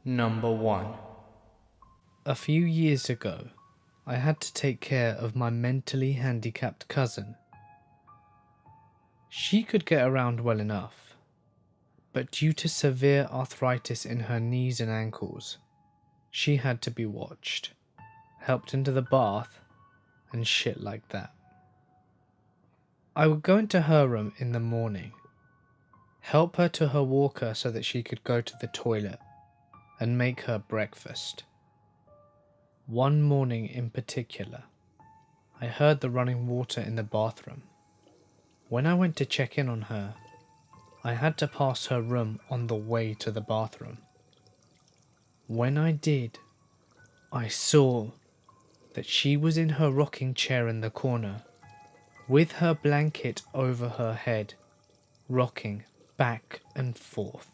Number 1. A few years ago, I had to take care of my mentally handicapped cousin. She could get around well enough, but due to severe arthritis in her knees and ankles, she had to be watched, helped into the bath, and shit like that. I would go into her room in the morning, help her to her walker so that she could go to the toilet, and make her breakfast. One morning in particular, I heard the running water in the bathroom. When I went to check in on her, I had to pass her room on the way to the bathroom. When I did, I saw that she was in her rocking chair in the corner, with her blanket over her head, rocking back and forth.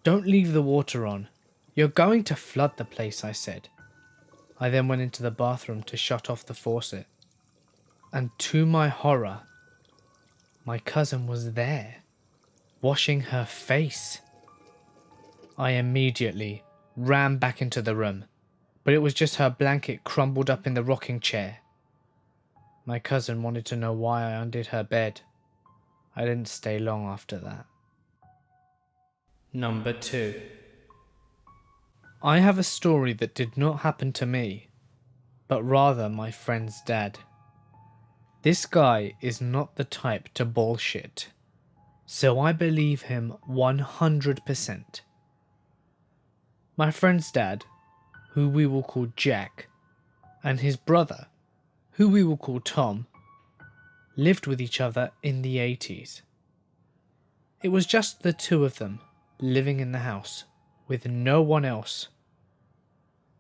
"Don't leave the water on. You're going to flood the place," I said. I then went into the bathroom to shut off the faucet, and to my horror, my cousin was there, washing her face. I immediately ran back into the room, but it was just her blanket crumbled up in the rocking chair. My cousin wanted to know why I undid her bed. I didn't stay long after that. Number 2. I have a story that did not happen to me, but rather my friend's dad. This guy is not the type to bullshit, so I believe him 100%. My friend's dad, who we will call Jack, and his brother, who we will call Tom, lived with each other in the 80s. It was just the two of them living in the house with no one else.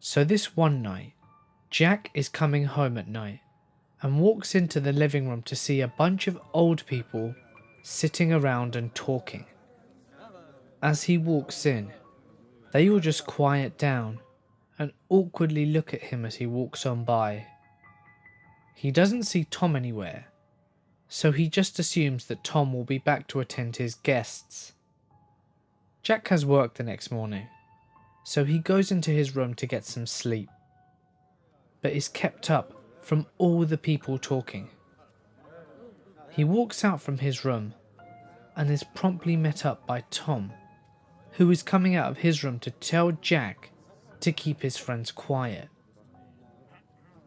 So this one night, Jack is coming home at night and walks into the living room to see a bunch of old people sitting around and talking. As he walks in, they all just quiet down and awkwardly look at him as he walks on by. He doesn't see Tom anywhere, so he just assumes that Tom will be back to attend his guests. Jack has work the next morning, so he goes into his room to get some sleep, but is kept up from all the people talking. He walks out from his room and is promptly met up by Tom, who is coming out of his room to tell Jack to keep his friends quiet.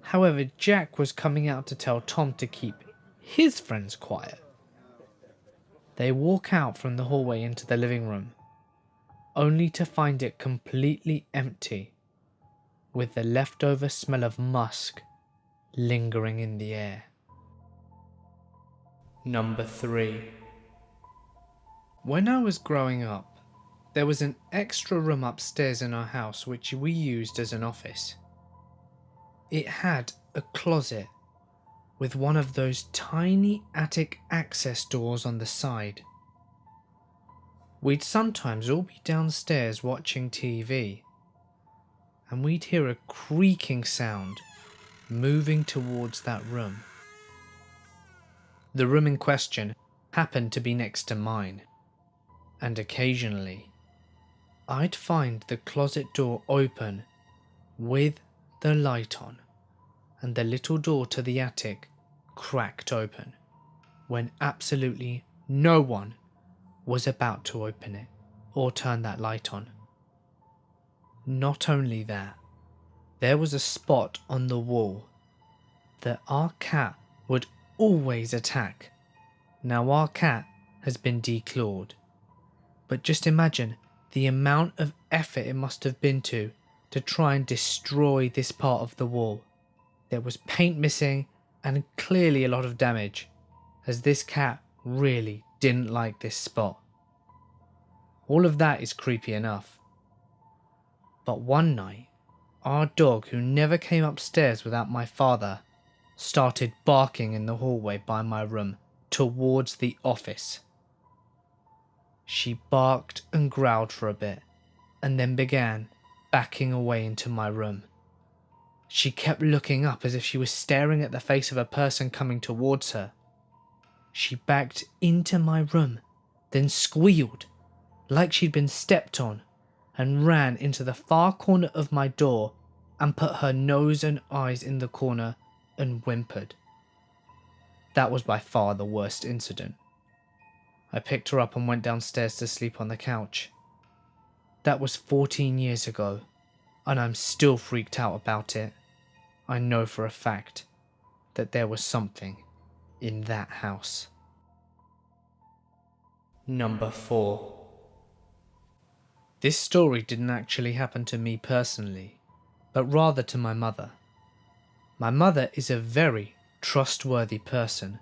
However, Jack was coming out to tell Tom to keep his friends quiet. They walk out from the hallway into the living room, only to find it completely empty, with the leftover smell of musk lingering in the air. Number 3. When I was growing up, there was an extra room upstairs in our house which we used as an office. It had a closet with one of those tiny attic access doors on the side. We'd sometimes all be downstairs watching TV, and we'd hear a creaking sound moving towards that room. The room in question happened to be next to mine, and occasionally I'd find the closet door open with the light on, and the little door to the attic cracked open when absolutely no one was about to open it or turn that light on. Not only that, there was a spot on the wall that our cat would always attack. Now our cat has been declawed, but just imagine the amount of effort it must have been to try and destroy this part of the wall. There was paint missing and clearly a lot of damage, as this cat really didn't like this spot. All of that is creepy enough. But one night, our dog, who never came upstairs without my father, started barking in the hallway by my room towards the office. She barked and growled for a bit, and then began backing away into my room. She kept looking up as if she was staring at the face of a person coming towards her. She backed into my room, then squealed like she'd been stepped on, and ran into the far corner of my door and put her nose and eyes in the corner and whimpered. That was by far the worst incident. I picked her up and went downstairs to sleep on the couch. That was 14 years ago, and I'm still freaked out about it. I know for a fact that there was something in that house. Number 4. This story didn't actually happen to me personally, but rather to my mother. My mother is a very trustworthy person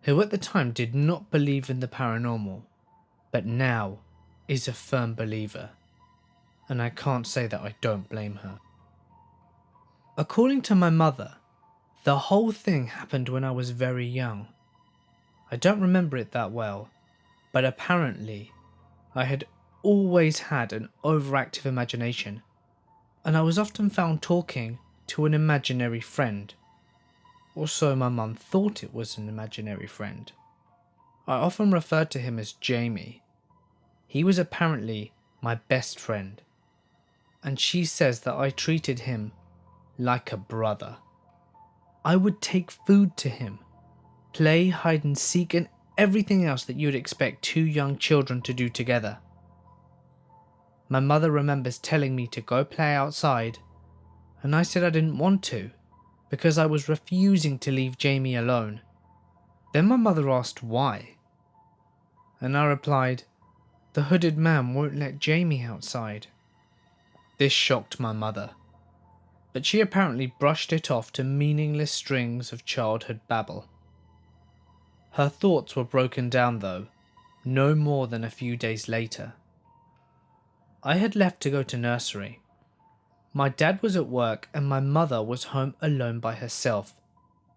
who at the time did not believe in the paranormal, but now is a firm believer, and I can't say that I don't blame her. According to my mother, the whole thing happened when I was very young. I don't remember it that well, but apparently I had always had an overactive imagination, and I was often found talking to an imaginary friend. Or so my mum thought it was an imaginary friend. I often referred to him as Jamie. He was apparently my best friend, and she says that I treated him like a brother. I would take food to him, play hide and seek, and everything else that you'd expect two young children to do together. My mother remembers telling me to go play outside, and I said I didn't want to, because I was refusing to leave Jamie alone. Then my mother asked why, and I replied, the hooded man won't let Jamie outside. This shocked my mother, but she apparently brushed it off to meaningless strings of childhood babble. Her thoughts were broken down though, no more than a few days later. I had left to go to nursery. My dad was at work and my mother was home alone by herself,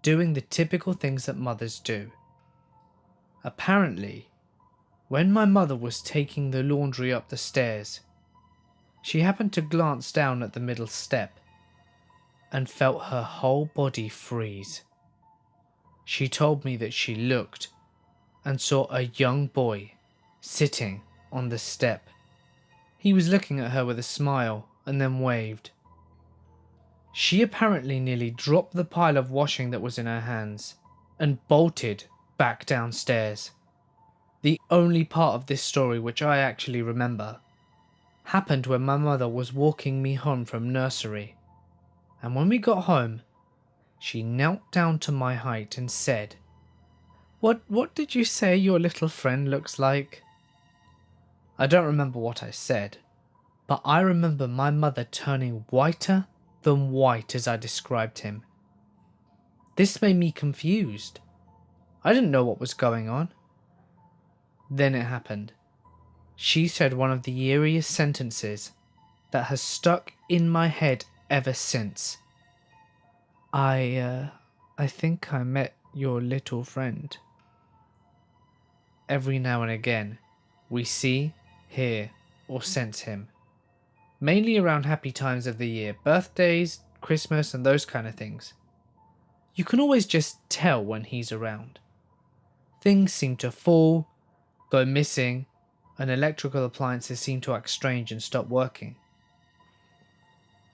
doing the typical things that mothers do. Apparently, when my mother was taking the laundry up the stairs, she happened to glance down at the middle step and felt her whole body freeze. She told me that she looked and saw a young boy sitting on the step. He was looking at her with a smile and then waved. She apparently nearly dropped the pile of washing that was in her hands and bolted back downstairs. The only part of this story which I actually remember happened when my mother was walking me home from nursery, and when we got home, she knelt down to my height and said, What did you say your little friend looks like?" I don't remember what I said, but I remember my mother turning whiter than white as I described him. This made me confused. I didn't know what was going on. Then it happened. She said one of the eeriest sentences that has stuck in my head ever since. I think I met your little friend." Every now and again, we see, hear, or sense him. Mainly around happy times of the year, birthdays, Christmas, and those kind of things. You can always just tell when he's around. Things seem to fall, go missing, and electrical appliances seem to act strange and stop working.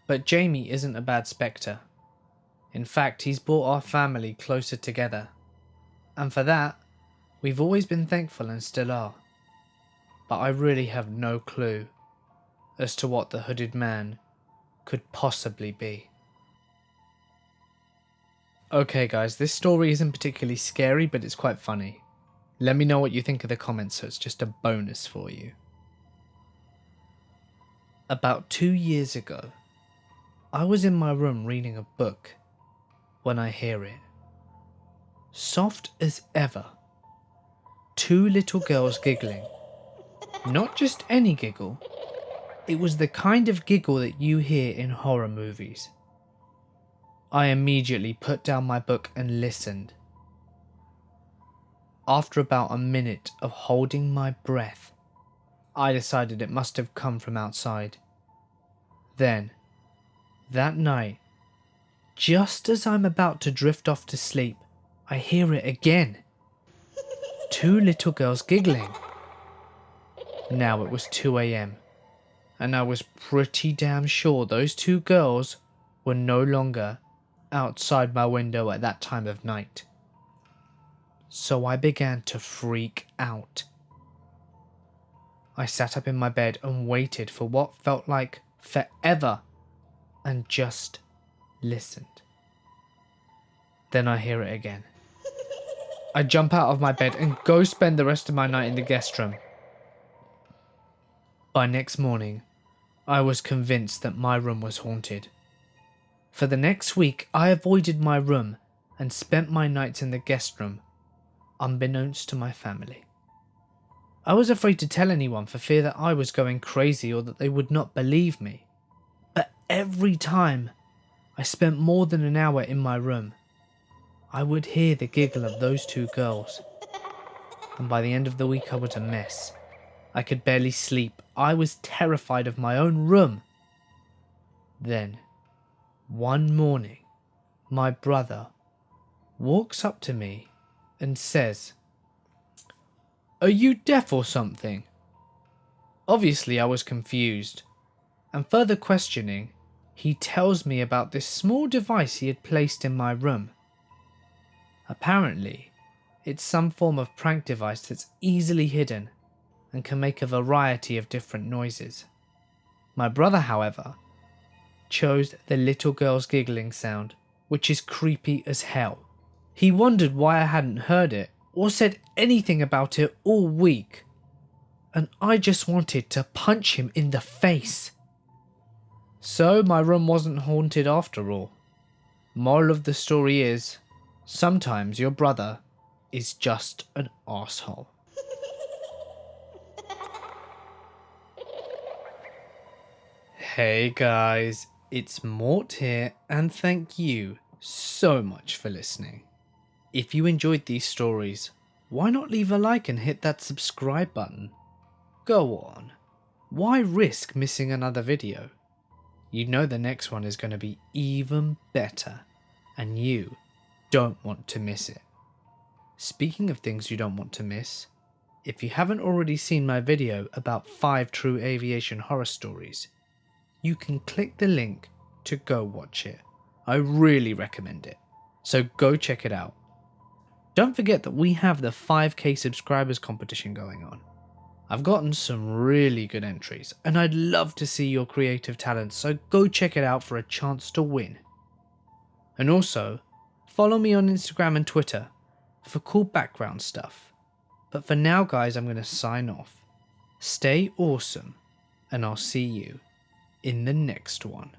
But Jamie isn't a bad spectre. In fact, he's brought our family closer together, and for that, we've always been thankful and still are. But I really have no clue as to what the hooded man could possibly be. Okay guys, this story isn't particularly scary, but it's quite funny. Let me know what you think in the comments, so it's just a bonus for you. About 2 years ago, I was in my room reading a book when I hear it. Soft as ever. 2 little girls giggling. Not just any giggle. It was the kind of giggle that you hear in horror movies. I immediately put down my book and listened. After about a minute of holding my breath, I decided it must have come from outside. Then, that night, just as I'm about to drift off to sleep, I hear it again. 2 little girls giggling. Now it was 2 a.m. and I was pretty damn sure those two girls were no longer outside my window at that time of night. So I began to freak out. I sat up in my bed and waited for what felt like forever and just listened. Then I hear it again. I jump out of my bed and go spend the rest of my night in the guest room. By next morning, I was convinced that my room was haunted. For the next week, I avoided my room and spent my nights in the guest room, unbeknownst to my family. I was afraid to tell anyone for fear that I was going crazy or that they would not believe me. But every time I spent more than an hour in my room, I would hear the giggle of those two girls. And by the end of the week, I was a mess. I could barely sleep. I was terrified of my own room. Then, one morning, my brother walks up to me and says, "Are you deaf or something?" Obviously, I was confused, and further questioning, he tells me about this small device he had placed in my room. Apparently, it's some form of prank device that's easily hidden and can make a variety of different noises. My brother, however, chose the little girl's giggling sound, which is creepy as hell. He wondered why I hadn't heard it or said anything about it all week, and I just wanted to punch him in the face. So my room wasn't haunted after all. Moral of the story is, sometimes your brother is just an asshole. Hey guys, it's Mort here, and thank you so much for listening. If you enjoyed these stories, why not leave a like and hit that subscribe button? Go on, why risk missing another video? You know the next one is going to be even better, and you don't want to miss it. Speaking of things you don't want to miss, if you haven't already seen my video about 5 true aviation horror stories, you can click the link to go watch it. I really recommend it, so go check it out. Don't forget that we have the 5k subscribers competition going on. I've gotten some really good entries, and I'd love to see your creative talents, so go check it out for a chance to win. And also, follow me on Instagram and Twitter for cool background stuff. But for now guys, I'm going to sign off. Stay awesome, and I'll see you in the next one.